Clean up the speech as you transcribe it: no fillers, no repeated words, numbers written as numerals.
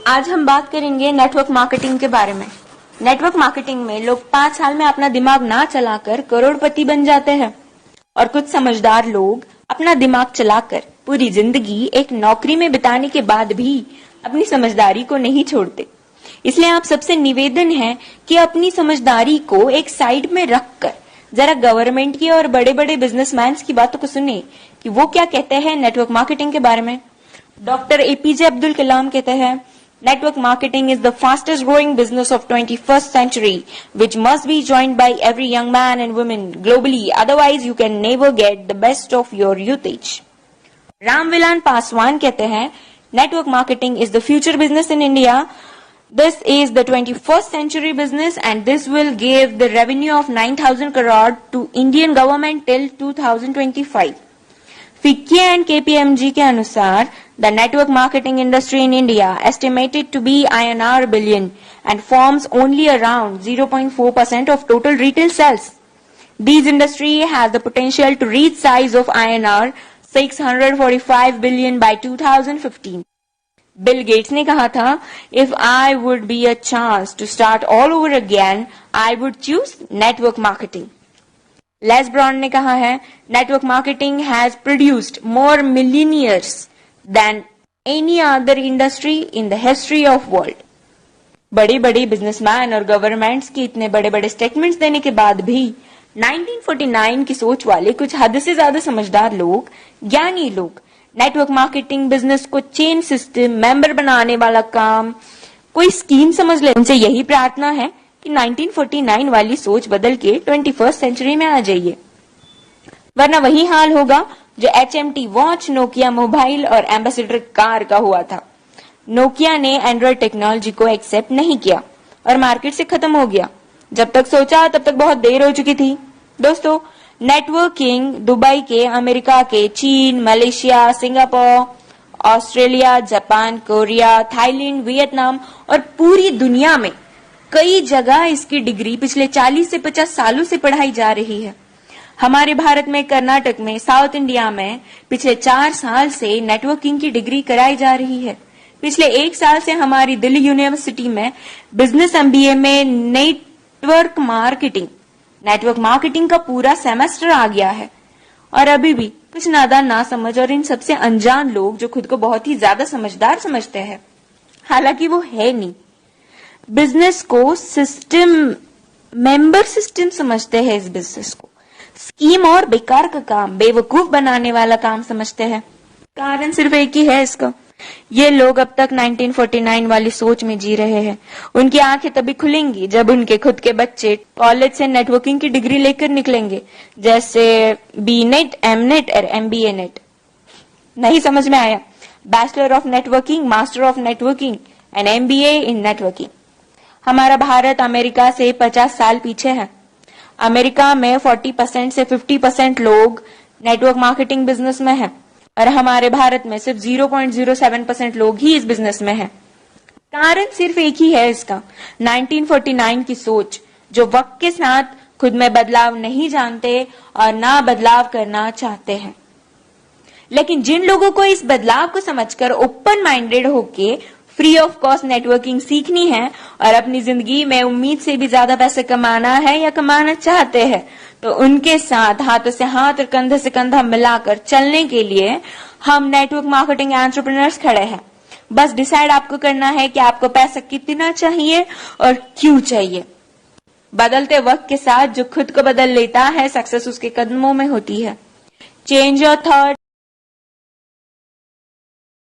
आज हम बात करेंगे नेटवर्क मार्केटिंग के बारे में। नेटवर्क मार्केटिंग में लोग 5 साल में अपना दिमाग ना चलाकर करोड़पति बन जाते हैं और कुछ समझदार लोग अपना दिमाग चलाकर पूरी जिंदगी एक नौकरी में बिताने के बाद भी अपनी समझदारी को नहीं छोड़ते। इसलिए आप सबसे निवेदन है कि अपनी समझदारी को एक साइड में रखकर जरा गवर्नमेंट की और बड़े बड़े बिजनेसमैन की बातों को सुने कि वो क्या कहते हैं नेटवर्क मार्केटिंग के बारे में। डॉक्टर एपीजे अब्दुल कलाम कहते हैं, Network marketing is the fastest growing business of 21st century, which must be joined by every young man and woman globally. Otherwise, you can never get the best of your usage. Ramvilan Paswan कहते हैं, Network marketing is the future business in India. This is the 21st century business and this will give the revenue of 9,000 crore to Indian government till 2025. FICCI and KPMG के अनुसार the network marketing industry in India estimated to be INR billion and forms only around 0.4% of total retail sales. This industry has the potential to reach size of INR 645 billion by 2015. Bill Gates ने कहा था, if I would be a chance to start all over again, I would choose network marketing. Les Brown ने कहा है, network marketing has produced more millionaires than any other industry in the history of world. बड़े बड़े businessman और governments के इतने बड़े बड़े स्टेटमेंट्स देने के बाद भी 1949 की सोच वाले कुछ हद से ज्यादा समझदार लोग, ज्ञानी लोग नेटवर्क मार्केटिंग बिजनेस को चेन सिस्टम मेंबर बनाने वाला काम कोई स्कीम समझ ले। उनसे यही प्रार्थना है कि 1949 वाली सोच बदल के 21st सेंचुरी में आ जाइए, वरना वही हाल होगा जो HMT वॉच, नोकिया मोबाइल और एम्बेसडर कार का हुआ था। नोकिया ने एंड्रॉइड टेक्नोलॉजी को एक्सेप्ट नहीं किया और मार्केट से खत्म हो गया। जब तक सोचा तब तक बहुत देर हो चुकी थी। दोस्तों, नेटवर्किंग दुबई के, अमेरिका के, चीन, Malaysia, Singapore, Australia, Japan, Korea, Thailand, Vietnam और पूरी दुनिया में कई जगह इसकी डिग्री पिछले 40 से 50 सालों से पढ़ाई जा रही है। हमारे भारत में, कर्नाटक में, साउथ इंडिया में पिछले 4 साल से नेटवर्किंग की डिग्री कराई जा रही है। पिछले 1 साल से हमारी दिल्ली यूनिवर्सिटी में बिजनेस MBA में नेटवर्क मार्केटिंग का पूरा सेमेस्टर आ गया है। और अभी भी कुछ नादान, ना समझ और इन सबसे अनजान लोग जो खुद को बहुत ही ज्यादा समझदार समझते हैं, हालांकि वो है नहीं, बिजनेस को सिस्टम, मेंबर सिस्टम समझते हैं। इस बिजनेस को स्कीम और बेकार का काम, बेवकूफ बनाने वाला काम समझते हैं। कारण सिर्फ एक ही है इसका, ये लोग अब तक 1949 वाली सोच में जी रहे हैं। उनकी आंखें तभी खुलेंगी जब उनके खुद के बच्चे कॉलेज से नेटवर्किंग की डिग्री लेकर निकलेंगे, जैसे BNet, MNet और MBA नेट। नहीं समझ में आया? Bachelor of networking, master of networking and MBA in networking. हमारा भारत अमेरिका से 50 साल पीछे है। अमेरिका में 40% से 50% लोग नेटवर्क मार्केटिंग बिजनेस में हैं और हमारे भारत में सिर्फ 0.07% लोग ही इस बिजनेस में हैं। कारण सिर्फ एक ही है इसका, 1949 की सोच, जो वक्त के साथ खुद में बदलाव नहीं जानते और ना बदलाव करना चाहते हैं। लेकिन जिन लोगों को इस बदलाव को समझकर ओपन माइंडेड होके फ्री ऑफ कॉस्ट नेटवर्किंग सीखनी है और अपनी जिंदगी में उम्मीद से भी ज्यादा पैसे कमाना है या कमाना चाहते हैं, तो उनके साथ हाथों से हाथ और कंधे से कंधा मिलाकर चलने के लिए हम नेटवर्क मार्केटिंग एंटरप्रेन्योर्स खड़े हैं। बस डिसाइड आपको करना है कि आपको पैसा कितना चाहिए और क्यों चाहिए। बदलते वक्त के साथ जो खुद को बदल लेता है, सक्सेस उसके कदमों में होती है। Change your thought,